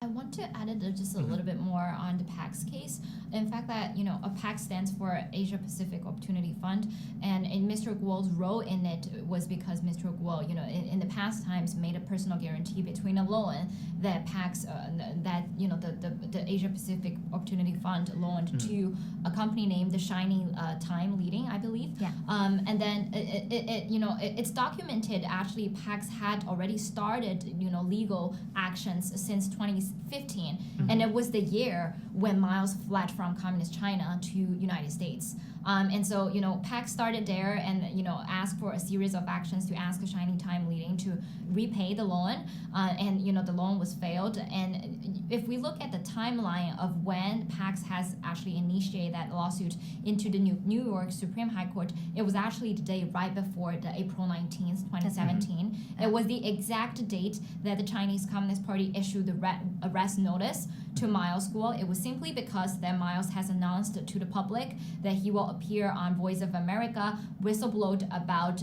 I want to add just a little bit more on the PAC's case. In fact, that a PAC stands for Asia Pacific Opportunity Fund, and Mr. Guo's role in it was because Mr. Guo, in the past times, made a personal guarantee between a loan that PAC's the Asia Pacific Opportunity Fund loaned to a company named the Shining Time Leading, I believe. Yeah. And then it's documented. Actually, PAC's had already started legal actions since 2015, and it was the year when Miles fled from communist China to United States. And so PAC started there and asked for a series of actions to ask Shining Time Leading to repay the loan, and the loan was failed. And if we look at the timeline of when PAC has actually initiated that lawsuit into the New York Supreme High Court, it was actually the day right before the April 19th, 2017. It was the exact date that the Chinese Communist Party issued the arrest notice to Miles Guo. It was simply because that Miles has announced to the public that he will appear on Voice of America, whistleblowed about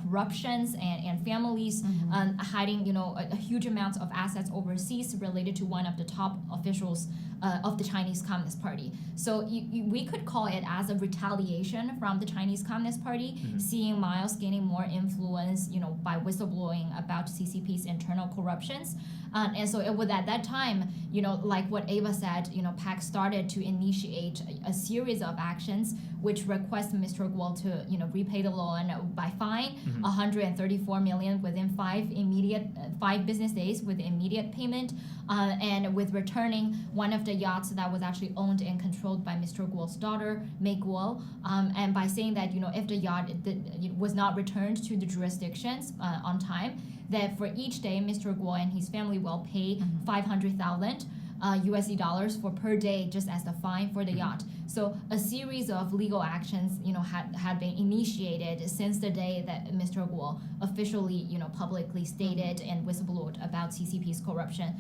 corruptions and families hiding a huge amounts of assets overseas related to one of the top officials of the Chinese Communist Party. So we could call it as a retaliation from the Chinese Communist Party, seeing Miles gaining more influence, by whistleblowing about CCP's internal corruptions. And so it was at that time, like what Ava said, PAC started to initiate a series of actions which request Mr. Guo to, repay the loan by fine, 134 million within 5 business days with immediate payment, and with returning one of the yachts that was actually owned and controlled by Mr. Guo's daughter, Mei Guo, and by saying that, if the yacht was not returned to the jurisdictions on time, that for each day, Mr. Guo and his family will pay 500,000 USD dollars for per day just as the fine for the yacht. So a series of legal actions, had been initiated since the day that Mr. Guo officially, publicly stated and whistleblowed about CCP's corruption.